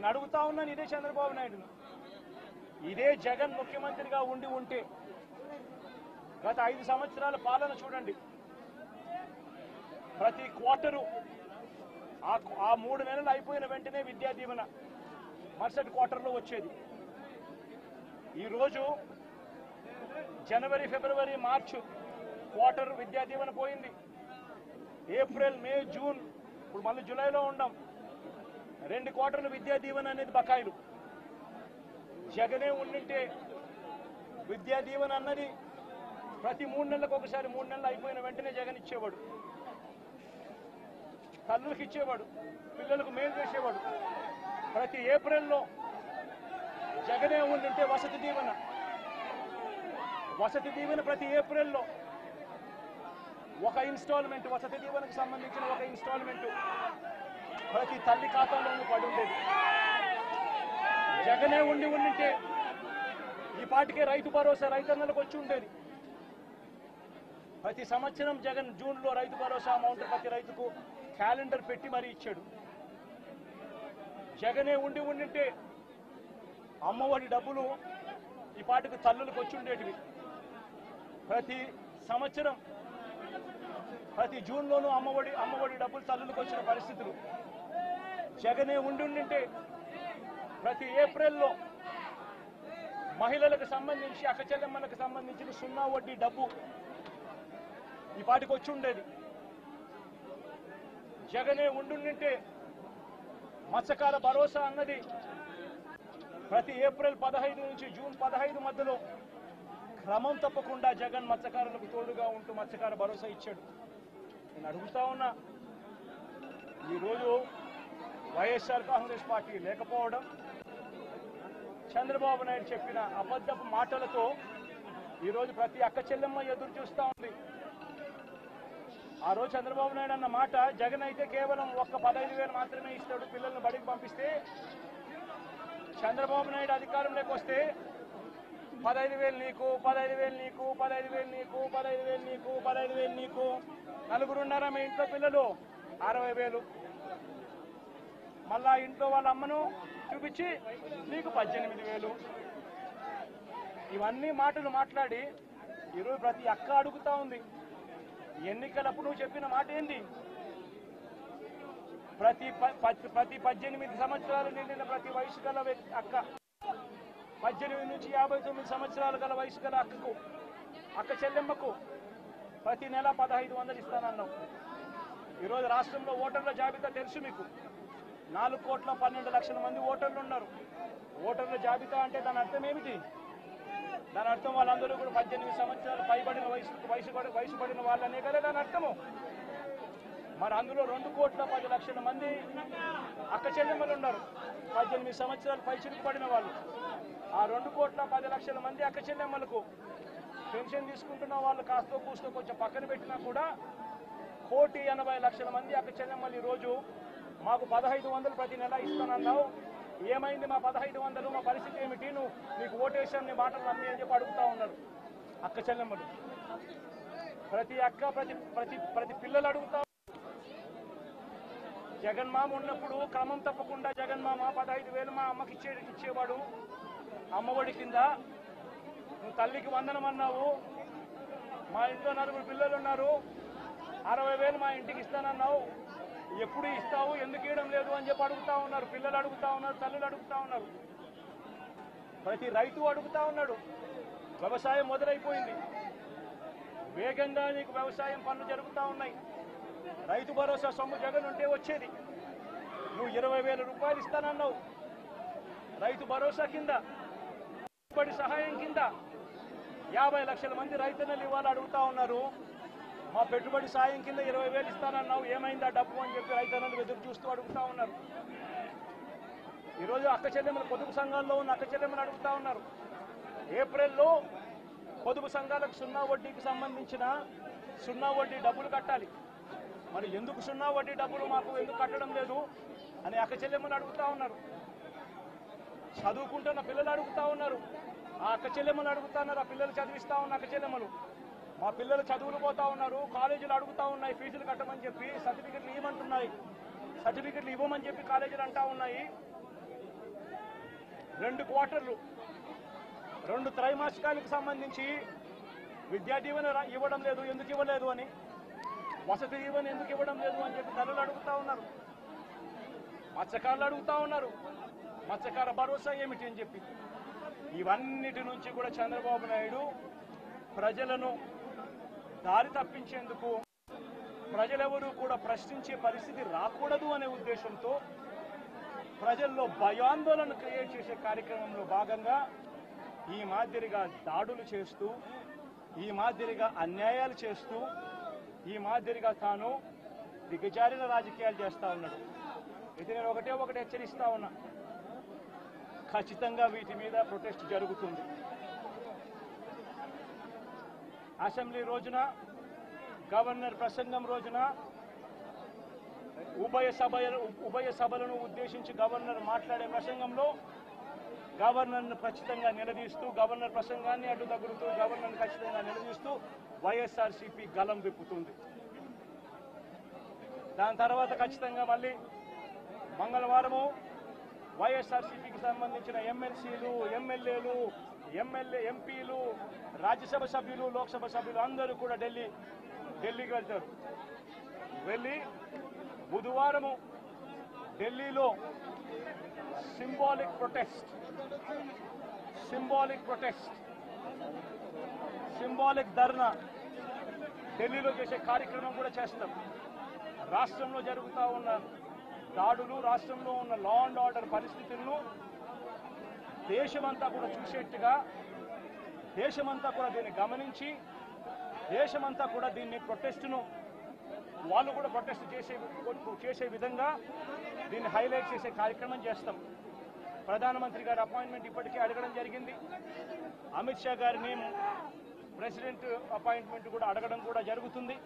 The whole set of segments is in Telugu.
నేను అడుగుతా ఉన్నాను ఇదే చంద్రబాబు నాయుడును, ఇదే జగన్ ముఖ్యమంత్రిగా ఉంటే గత 5 సంవత్సరాల పాలన చూడండి. ప్రతి క్వార్టరు ఆ 3 నెలలు అయిపోయిన వెంటనే విద్యా దీవెన మరుసటి క్వార్టర్లో వచ్చేది. ఈరోజు జనవరి, ఫిబ్రవరి, మార్చి క్వార్టర్ విద్యా దీవెన పోయింది. ఏప్రిల్, మే, జూన్, ఇప్పుడు మళ్ళీ జూలైలో ఉన్నాం. 2 క్వార్టర్లు విద్యా దీవెన అనేది బకాయిలు. జగనే ఉండింటే విద్యా దీవెన అన్నది ప్రతి 3 నెలలకు ఒకసారి, 3 నెలలు అయిపోయిన వెంటనే జగన్ ఇచ్చేవాడు. తల్లులకు ఇచ్చేవాడు, పిల్లలకు మేలు చేసేవాడు. ప్రతి ఏప్రిల్లో జగనే ఉండింటే వసతి దీవెన ప్రతి ఏప్రిల్లో ఒక ఇన్స్టాల్మెంట్, వసతి దీవెనకు సంబంధించిన ఒక ఇన్స్టాల్మెంట్ ప్రతి తల్లి ఖాతాలోనూ పడి ఉండేది. జగనే ఉండింటే ఈ పాటికే రైతు భరోసా రైతన్నలకు వచ్చి ఉండేది. ప్రతి సంవత్సరం జగన్ జూన్లో రైతు భరోసా అమౌంట్ ప్రతి రైతుకు క్యాలెండర్ పెట్టి మరీ ఇచ్చాడు. జగనే ఉండింటే అమ్మఒడి డబ్బులు ఈ పాటికి తల్లులకు వచ్చి ఉండేటివి. ప్రతి సంవత్సరం ప్రతి జూన్లోనూ అమ్మఒడి డబ్బులు తల్లులకు వచ్చిన పరిస్థితులు. జగనే ఉండింటే ప్రతి ఏప్రిల్లో మహిళలకు సంబంధించి, అక్కచెల్లెమ్మలకు సంబంధించిన 0 వడ్డీ డబ్బు ఈ పాటికి వచ్చి ఉండేది. జగనే ఉండింటే మత్స్యకార భరోసా అన్నది ప్రతి ఏప్రిల్ 15 నుంచి జూన్ 15 మధ్యలో క్రమం తప్పకుండా జగన్ మత్స్యకారులకు తోడుగా ఉంటూ మత్స్యకార భరోసా ఇచ్చాడు. నేను అడుగుతా ఉన్నా, ఈరోజు వైఎస్ఆర్ కాంగ్రెస్ పార్టీ లేకపోవడం, చంద్రబాబు నాయుడు చెప్పిన అబద్ధపు మాటలతో ఈరోజు ప్రతి అక్క చెల్లెమ్మ ఎదురు చూస్తూ ఉంది. ఆ రోజు చంద్రబాబు నాయుడు అన్న మాట, జగన్ అయితే కేవలం ఒక్క 15,000 మాత్రమే ఇస్తాడు పిల్లల్ని బడికి పంపిస్తే, చంద్రబాబు నాయుడు అధికారంలోకి వస్తే 15,000 నీకు, 15,000 నీకు, 15,000 నీకు, 15,000 నీకు, 15,000 నీకు, నలుగురున్నారా మీ ఇంట్లో పిల్లలు 60,000, మళ్ళా ఇంట్లో వాళ్ళ అమ్మను చూపించి నీకు 18,000. ఇవన్నీ మాటలు మాట్లాడి ఈరోజు ప్రతి అక్క అడుగుతా ఉంది, ఎన్నికలప్పుడు నువ్వు చెప్పిన మాట ఏంది? ప్రతి 18 సంవత్సరాలు నిండిన ప్రతి వయసు గల అక్క, 18 నుంచి 59 సంవత్సరాలు గల వయసు గల అక్క చెల్లెమ్మకు ప్రతి నెల 1,500 ఇస్తానన్నావు. ఈరోజు రాష్ట్రంలో ఓటర్ల జాబితా తెలుసు మీకు. 4,12,00,000 మంది ఓటర్లు ఉన్నారు. ఓటర్ల జాబితా అంటే దాని అర్థం ఏమిటి? దాని అర్థం వాళ్ళందరూ కూడా 18 సంవత్సరాలు పైబడిన వయసు పడిన వాళ్ళనే కదా దాని అర్థము. మరి అందులో 2,10,00,000 మంది అక్క చెల్లెమ్మలు ఉన్నారు, 18 సంవత్సరాలు పైచిలుకు పడిన వాళ్ళు. ఆ 2,10,00,000 మంది అక్క చెల్లెమ్మలకు పెన్షన్ తీసుకుంటున్న వాళ్ళు కాస్తో కూస్తో కొంచెం పక్కన పెట్టినా కూడా 1,80,00,000 మంది అక్క చెల్లెమ్మలు ఈరోజు మాకు 1,500 ప్రతి నెల ఇస్తానన్నావు, ఏమైంది మా 1,500, మా పరిస్థితి ఏమిటి, నీకు ఓటేసాను నీ మాటలు నమ్మి అని చెప్పి అడుగుతా ఉన్నారు అక్క చెల్లెమ్మలు. ప్రతి అక్క ప్రతి పిల్లలు అడుగుతా. జగన్మామ ఉన్నప్పుడు క్రమం తప్పకుండా జగన్మామ 15,000 మా అమ్మకి ఇచ్చేవాడు అమ్మఒడి కింద. నువ్వు తల్లికి వందనం అన్నావు, మా ఇంట్లో 9 పిల్లలు ఉన్నారు, 60,000 మా ఇంటికి ఇస్తానన్నావు, ఎప్పుడు ఇస్తావు, ఎందుకు ఇవ్వడం లేదు అని చెప్పి అడుగుతా ఉన్నారు. పిల్లలు అడుగుతా ఉన్నారు, తల్లులు అడుగుతా ఉన్నారు, ప్రతి రైతు అడుగుతా ఉన్నాడు. వ్యవసాయం మొదలైపోయింది, వేగంగా నీకు వ్యవసాయం పనులు జరుగుతూ ఉన్నాయి. రైతు భరోసా సొమ్ము జగన్ ఉంటే వచ్చేది. నువ్వు 20,000 రూపాయలు ఇస్తానన్నావు రైతు భరోసా కింద. పెట్టుబడి సహాయం కింద 50 లక్షల మంది రైతన్నలు ఇవాళ అడుగుతా ఉన్నారు, మా పెట్టుబడి సాయం కింద 20,000 ఇస్తానన్నావు, ఏమైందా డబ్బు అని చెప్పి రైతన్నలు ఎదురు చూస్తూ అడుగుతా ఉన్నారు. ఈరోజు అక్క చెల్లెమ్మలు, పొదుపు సంఘాల్లో ఉన్న అక్క చెల్లెమ్మలు అడుగుతా ఉన్నారు. ఏప్రిల్లో పొదుపు సంఘాలకు 0 వడ్డీకి సంబంధించిన 0 వడ్డీ డబ్బులు కట్టాలి. మరి ఎందుకు 0 వడ్డీ డబ్బులు మాకు ఎందుకు కట్టడం లేదు అని అక్క చెల్లెమ్మలు అడుగుతా ఉన్నారు. చదువుకుంటున్న పిల్లలు అడుగుతా ఉన్నారు, ఆ అక్క చెల్లెమ్మలు అడుగుతా ఉన్నారు. ఆ పిల్లలు చదివిస్తా ఉన్న అక్క చెల్లెమ్మలు, మా పిల్లలు చదువులు పోతా ఉన్నారు, కాలేజీలు అడుగుతా ఉన్నాయి ఫీజులు కట్టమని చెప్పి, సర్టిఫికెట్లు ఇవ్వమంటున్నాయి, సర్టిఫికెట్లు ఇవ్వమని చెప్పి కాలేజీలు అంటా ఉన్నాయి. 2 క్వార్టర్లు 2 త్రైమాసికాలకు సంబంధించి విద్యా దీవెన ఇవ్వడం లేదు, ఎందుకు ఇవ్వలేదు అని, వసతి దీవెన ఎందుకు ఇవ్వడం లేదు అని చెప్పి తల్లులు అడుగుతా ఉన్నారు, మత్స్యకారులు అడుగుతా ఉన్నారు. మత్స్యకార భరోసా ఏమిటి అని చెప్పి ఇవన్నిటి నుంచి కూడా చంద్రబాబు నాయుడు ప్రజలను దారి తప్పించేందుకు, ప్రజలెవరూ కూడా ప్రశ్నించే పరిస్థితి రాకూడదు అనే ఉద్దేశంతో ప్రజల్లో భయాందోళన క్రియేట్ చేసే కార్యక్రమంలో భాగంగా ఈ మాదిరిగా దాడులు చేస్తూ, ఈ మాదిరిగా అన్యాయాలు చేస్తూ, ఈ మాదిరిగా తాను దిగజారిన రాజకీయాలు చేస్తూ ఉన్నాడు. ఇది నేను ఒకటి హెచ్చరిస్తా ఉన్నా, ఖచ్చితంగా వీటి మీద ప్రొటెస్ట్ జరుగుతుంది. అసెంబ్లీ రోజున, గవర్నర్ ప్రసంగం రోజున ఉభయ సభలను ఉద్దేశించి గవర్నర్ మాట్లాడే ప్రసంగంలో గవర్నర్ను ఖచ్చితంగా నిలదీస్తూ, గవర్నర్ ప్రసంగాన్ని అడ్డు తగులుతూ గవర్నర్ను ఖచ్చితంగా నిలదీస్తూ వైఎస్ఆర్సీపీ గలం విప్పుతుంది. దాని తర్వాత ఖచ్చితంగా మళ్ళీ మంగళవారము వైఎస్ఆర్సీపీకి సంబంధించిన ఎమ్మెల్సీలు, ఎమ్మెల్యేలు, ఎంపీలు, రాజ్యసభ సభ్యులు, లోక్సభ సభ్యులు అందరూ కూడా ఢిల్లీకి వెళ్తారు. వెళ్ళి బుధవారము ఢిల్లీలో సింబాలిక్ ధర్నా ఢిల్లీలో చేసే కార్యక్రమం కూడా చేస్తాం. రాష్ట్రంలో జరుగుతూ ఉన్న దాడులు, రాష్ట్రంలో ఉన్న లా అండ్ ఆర్డర్ పరిస్థితులను దేశమంతా కూడా చూసేట్టుగా, దేశమంతా కూడా దీన్ని గమనించి, దేశమంతా కూడా దీన్ని ప్రొటెస్ట్ను వాళ్ళు కూడా ప్రొటెస్ట్ చేసే విధంగా దీన్ని హైలైట్ చేసే కార్యక్రమం చేస్తాం. ప్రధానమంత్రి గారి అపాయింట్మెంట్ ఇప్పటికే అడగడం జరిగింది. అమిత్ షా గారిని ప్రెసిడెంట్ అపాయింట్మెంట్ కూడా అడగడం కూడా జరుగుతుంది.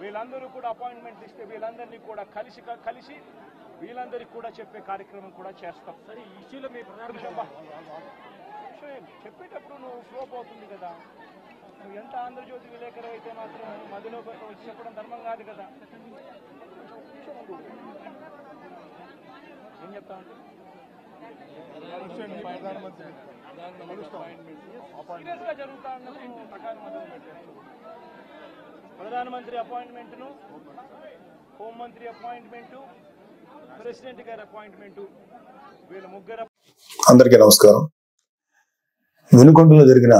వీళ్ళందరూ కూడా అపాయింట్మెంట్ ఇస్తే వీళ్ళందరినీ కూడా కలిసి వీళ్ళందరికీ కూడా చెప్పే కార్యక్రమం కూడా చేస్తాం. సరే, ఈ ఇష్యూలో మీ చెప్పేటప్పుడు నువ్వు ఫ్లో పోతుంది కదా. నువ్వు ఎంత ఆంధ్రజ్యోతి విలేకరు అయితే మాత్రం మధ్యలో వచ్చి చెప్పడం ధర్మం కాదు కదా. ఏం చెప్తా ఉంటే సీరియస్గా జరుగుతా ఉన్నప్పుడు ప్రకారం మొదలు పెట్టారు. ప్రధానమంత్రి అపాయింట్మెంట్ను, హోంమంత్రి అపాయింట్మెంటు, ప్రెసిడెంట్ గారి అపాయింట్మెంటు, వీళ్ళ ముగ్గురు. అందరికీ నమస్కారం. వినుకొండలో జరిగిన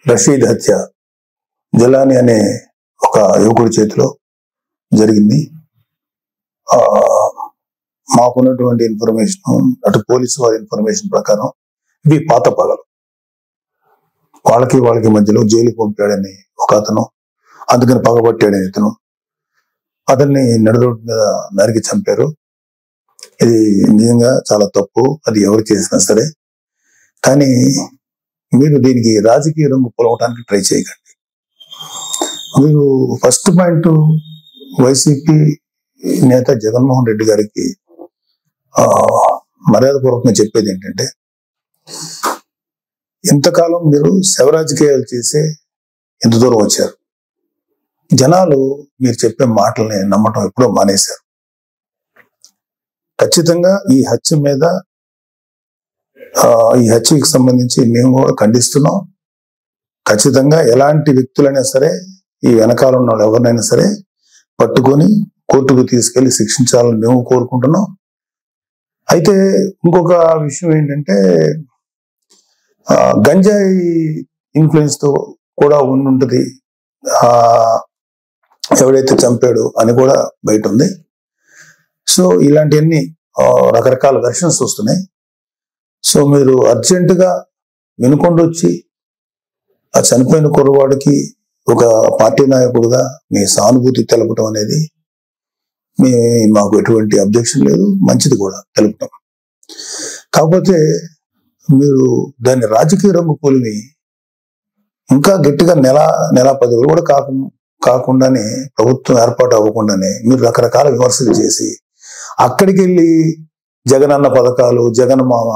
రషీద్ హత్య జలాని అనే ఒక యువకుడి చేతిలో జరిగింది. మాకున్నటువంటి ఇన్ఫర్మేషన్, అటు పోలీసు వారి ఇన్ఫర్మేషన్ ప్రకారం ఇవి పాత పగలు. వాళ్ళకి మధ్యలో జైలుకి పంపాడని ఒక అతను, అందుకని పగబట్టాడని ఇతను, అతన్ని నడిరోడ్డు మీద నరికి చంపారు. ఇది నిజంగా చాలా తప్పు, అది ఎవరు చేసినా సరే. కానీ మీరు దీనికి రాజకీయ రంగు పొలవటానికి ట్రై చేయకండి. మీరు ఫస్ట్ పాయింట్, వైసీపీ నేత జగన్మోహన్ రెడ్డి గారికి మర్యాదపూర్వకంగా చెప్పేది ఏంటంటే, ఇంతకాలం మీరు శవ రాజకీయాలు చేసే ఎంత దూరం వచ్చారు. జనాలు మీరు చెప్పే మాటల్ని నమ్మటం ఎప్పుడో మానేశారు. ఖచ్చితంగా ఈ హత్యకి సంబంధించి మేము కూడా ఖండిస్తున్నాం. ఖచ్చితంగా ఎలాంటి వ్యక్తులైనా సరే, ఈ వెనకాల ఉన్న వాళ్ళు ఎవరినైనా సరే పట్టుకొని కోర్టుకు తీసుకెళ్లి శిక్షించాలని మేము కోరుకుంటున్నాం. అయితే ఇంకొక విషయం ఏంటంటే, గంజాయి ఇన్ఫ్లుయెన్స్ తో కూడా ఉండుంటది ఎవడైతే చంపాడు అని కూడా బయట ఉంది. సో ఇలాంటివన్నీ రకరకాల వెర్షన్స్ వస్తున్నాయి. సో మీరు అర్జెంటుగా వినుకొండ వచ్చి ఆ చనిపోయిన కుర్రవాడికి ఒక పార్టీ నాయకుడుగా మీ సానుభూతి తెలపటం అనేది మాకు ఎటువంటి అబ్జెక్షన్ లేదు, మంచిది కూడా తెలుపటం. కాకపోతే మీరు దాన్ని రాజకీయ రంగు పోలిమి ఇంకా గట్టిగా నెల 10 రోజులు కూడా కాకుండానే, ప్రభుత్వం ఏర్పాటు అవ్వకుండానే మీరు రకరకాల విమర్శలు చేసి అక్కడికి వెళ్ళి జగనన్న పథకాలు, జగన్ మామ,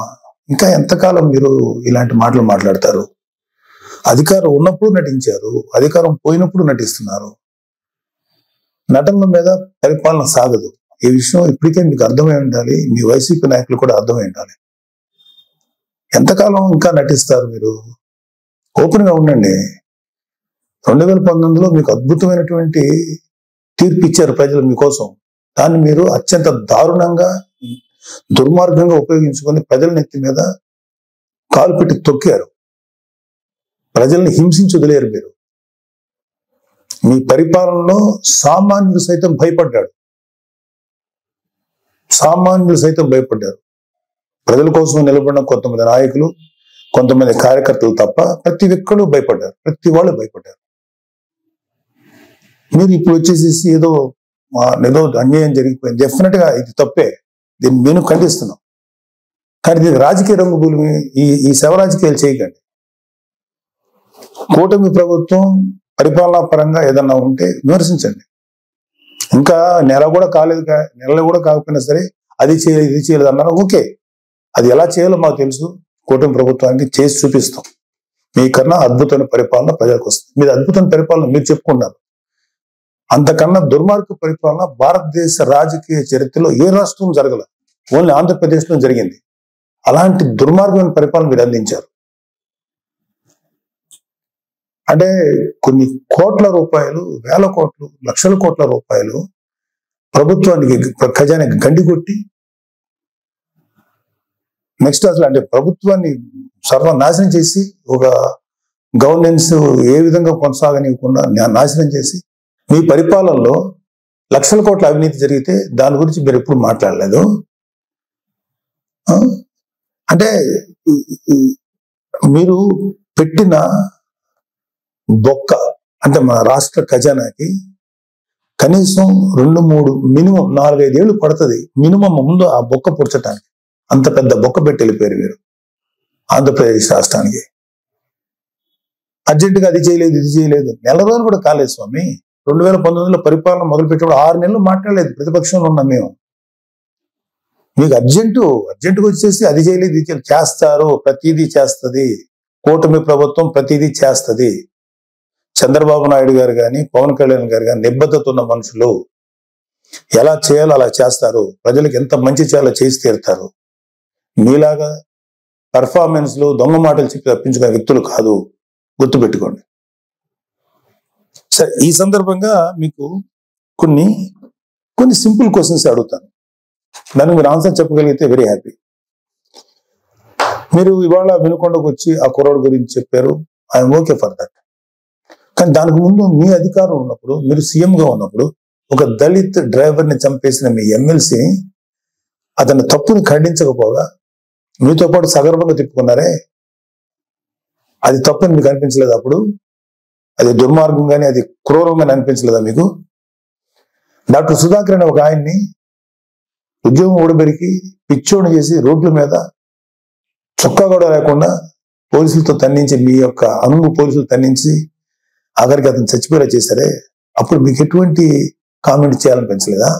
ఇంకా ఎంతకాలం మీరు ఇలాంటి మాటలు మాట్లాడతారు? అధికారం ఉన్నప్పుడు నటించారు, అధికారం పోయినప్పుడు నటిస్తున్నారు. నటనల మీద పరిపాలన సాగదు. ఈ విషయం ఇప్పటికే మీకు అర్థమై ఉండాలి, మీ వైసీపీ నాయకులు కూడా అర్థమై ఉండాలి. ఎంతకాలం ఇంకా నటిస్తారు మీరు? ఓపెన్గా ఉండండి. 2019లో మీకు అద్భుతమైనటువంటి తీర్పు ఇచ్చారు ప్రజలు మీకోసం. దాన్ని మీరు అత్యంత దారుణంగా, దుర్మార్గంగా ఉపయోగించుకొని ప్రజల నెత్తి మీద కాలు పెట్టి తొక్కారు. ప్రజల్ని హింసించి వదిలేరు మీరు. మీ పరిపాలనలో సామాన్యులు సైతం భయపడ్డాడు. సామాన్యులు సైతం భయపడ్డారు. ప్రజల కోసం నిలబడిన కొంతమంది నాయకులు, కొంతమంది కార్యకర్తలు తప్ప ప్రతి ఒక్కరు భయపడ్డారు. ప్రతి వాళ్ళు భయపడ్డారు. మీరు ఇప్పుడు వచ్చేసేసి ఏదో అన్యాయం జరిగిపోయింది, డెఫినెట్ గా ఇది తప్పే, దీన్ని నేను ఖండిస్తున్నాం. కానీ దీనికి రాజకీయ రంగు భూమి, ఈ శవ రాజకీయాలు చేయకండి. కూటమి ప్రభుత్వం పరిపాలనా పరంగా ఏదన్నా ఉంటే విమర్శించండి. ఇంకా నెల కూడా కాకపోయినా సరే అది చేయలేదు ఇది చేయలేదు అన్నారు. ఓకే, అది ఎలా చేయాలో మాకు తెలుసు. కూటమి ప్రభుత్వానికి చేసి చూపిస్తాం. మీకన్నా అద్భుతమైన పరిపాలన ప్రజలకు వస్తుంది. మీరు అద్భుతమైన పరిపాలన మీరు చెప్పుకున్నారు. అంతకన్నా దుర్మార్గ పరిపాలన భారతదేశ రాజకీయ చరిత్రలో ఏ రాష్ట్రం జరగల, ఓన్లీ ఆంధ్రప్రదేశ్లో జరిగింది. అలాంటి దుర్మార్గమైన పరిపాలన మీరు అందించారు. అంటే కొన్ని కోట్ల రూపాయలు, వేల కోట్లు, లక్షల కోట్ల రూపాయలు ప్రభుత్వానికి, ఖజానాకి గండి కొట్టి, నెక్స్ట్ అసలు అంటే ప్రభుత్వాన్ని సర్వనాశనం చేసి, ఒక గవర్నెన్స్ ఏ విధంగా కొనసాగనివ్వకుండా నాశనం చేసి, మీ పరిపాలనలో లక్షల కోట్ల అవినీతి జరిగితే దాని గురించి మీరు ఎప్పుడు మాట్లాడలేదు. అంటే మీరు పెట్టిన బొక్క, అంటే మన రాష్ట్ర ఖజానాకి కనీసం 2-3 మినిమం 4-5 ఏళ్ళు పడుతుంది మినిమం ముందు ఆ బొక్క పుడ్చడానికి. అంత పెద్ద బొక్క పెట్టి వెళ్ళిపోయారు మీరు ఆంధ్రప్రదేశ్ రాష్ట్రానికి. అర్జెంటుగా అది చేయలేదు ఇది చేయలేదు, నెల రోజులు కూడా కాలేదు స్వామి. 2019లో పరిపాలన మొదలుపెట్టినప్పుడు 6 నెలలు మాట్లాడలేదు. ప్రతిపక్షంలో ఉన్నాం మేము. మీకు అర్జెంటుగా వచ్చేసి అది చేయలేదు ఇది చేయలేదు. చేస్తారు, ప్రతిదీ చేస్తుంది కూటమి ప్రభుత్వం, ప్రతిదీ చేస్తుంది. చంద్రబాబు నాయుడు గారు కానీ, పవన్ కళ్యాణ్ గారు కానీ నిబద్ధత ఉన్న మనుషులు. ఎలా చేయాలో అలా చేస్తారు. ప్రజలకు ఎంత మంచి చేయాలో చేసి తీరుతారు. మీలాగా పెర్ఫార్మెన్స్లు, దొంగ మాటలు చెప్పి తప్పించుకునే వ్యక్తులు కాదు, గుర్తుపెట్టుకోండి. సరే, ఈ సందర్భంగా మీకు కొన్ని సింపుల్ క్వశ్చన్స్ అడుగుతాను. దానికి మీరు ఆన్సర్ చెప్పగలిగితే వెరీ హ్యాపీ. మీరు ఇవాళ వినుకొండకు వచ్చి ఆ కుర్రోడు గురించి చెప్పారు, ఐఎమ్ ఓకే ఫర్ దట్. కానీ దానికి ముందు మీ అధికారం ఉన్నప్పుడు, మీరు సీఎంగా ఉన్నప్పుడు, ఒక దళిత్ డ్రైవర్ని చంపేసిన మీ ఎమ్మెల్సీని, అతని తప్పుని ఖండించకపోగా మీతో పాటు సగర్భంగా తిప్పుకున్నారే, అది తప్పని మీకు అనిపించలేదు? అప్పుడు అది దుర్మార్గంగానే, అది క్రూరంగానే అనిపించలేదా మీకు? డాక్టర్ సుధాకర్ అనే ఒక ఆయన్ని ఉద్యోగం ఊడబెరికి పిచ్చోడు చేసి రోడ్ల మీద చొక్కా కూడా లేకుండా పోలీసులతో తన్నించి, మీ యొక్క పోలీసులు తన్నించి ఆఖరికి అతను చచ్చిపోయేలా చేశారే, అప్పుడు మీకు ఎటువంటి కామెంట్ చేయాలనిపించలేదా?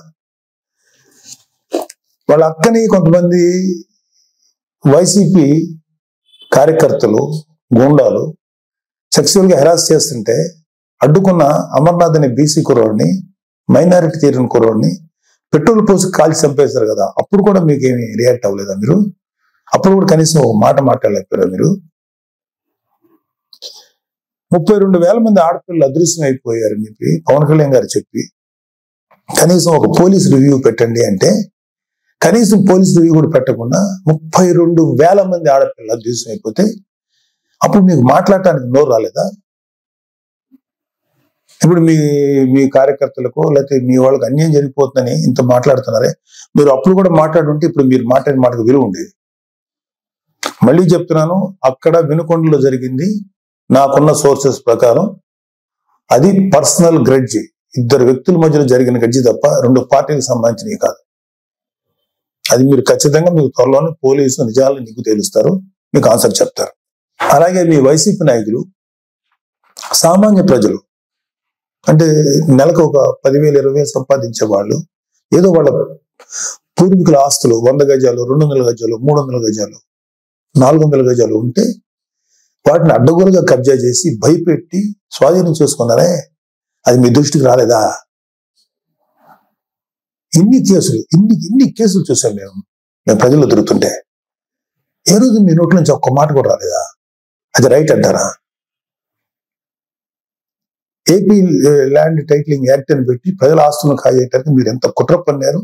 వాళ్ళ అక్కని కొంతమంది వైసీపీ కార్యకర్తలు, గూండాలు సెక్సువల్ గా హెరాస్ చేస్తుంటే అడ్డుకున్న అమర్నాథ్ అనే బీసీ కుర్రోడిని, మైనారిటీ తీరిన కుర్రోడిని పెట్రోల్ పోసి కాల్చి చంపేశారు కదా, అప్పుడు కూడా మీకేమి రియాక్ట్ అవ్వలేదా మీరు? అప్పుడు కూడా కనీసం మాట మాట్లాడలేకపోయారా మీరు? 32,000 మంది ఆడపిల్లలు అదృశ్యం అయిపోయారని చెప్పి పవన్ కళ్యాణ్ గారు చెప్పి, కనీసం ఒక పోలీస్ రివ్యూ పెట్టండి అంటే కనీసం పోలీస్ రివ్యూ కూడా పెట్టకుండా 32,000 మంది ఆడపిల్లలు అదృశ్యం అయిపోతే అప్పుడు మీకు మాట్లాడటానికి నోరు రాలేదా? ఇప్పుడు మీ కార్యకర్తలకు లేకపోతే మీ వాళ్ళకి అన్యాయం జరిగిపోతుందని ఇంత మాట్లాడుతున్నారే, మీరు అప్పుడు కూడా మాట్లాడుంటే ఇప్పుడు మీరు మాట్లాడిన మాటకు విలువ ఉండేది. మళ్ళీ చెప్తున్నాను, అక్కడ వినుకొండలో జరిగింది నాకున్న సోర్సెస్ ప్రకారం అది పర్సనల్ గ్రెడ్జి, 2 వ్యక్తుల మధ్యలో జరిగిన గడ్జి తప్ప 2 పార్టీలకు సంబంధించినవి కాదు. అది మీరు ఖచ్చితంగా మీకు త్వరలోనే పోలీసు నిజాలు నీకు తెలుస్తారు, మీకు ఆన్సర్ చెప్తారు. అలాగే మీ వైసీపీ నాయకులు సామాన్య ప్రజలు, అంటే నెలకు ఒక 10,000 20,000 సంపాదించే వాళ్ళు, ఏదో వాళ్ళ పూర్వీకుల ఆస్తులు 100 గజాలు 200 గజాలు 300 గజాలు 400 గజాలు ఉంటే వాటిని అడ్డగోలుగా కబ్జా చేసి భయపెట్టి స్వాధీనం చేసుకున్నారే, అది మీ దృష్టికి రాలేదా? ఇన్ని కేసులు చూసాం మేము ప్రజల్లో తిరుగుతుంటే. ఏ రోజు మీ నోట్ల నుంచి ఒక్క మాట కూడా రాలేదా? అది రైట్ అంటారా? ఏపీ ల్యాండ్ టైటిలింగ్ యాక్ట్ అని పెట్టి ప్రజల ఆస్తులను కాజేయటానికి మీరు ఎంత కుట్ర పన్నారు.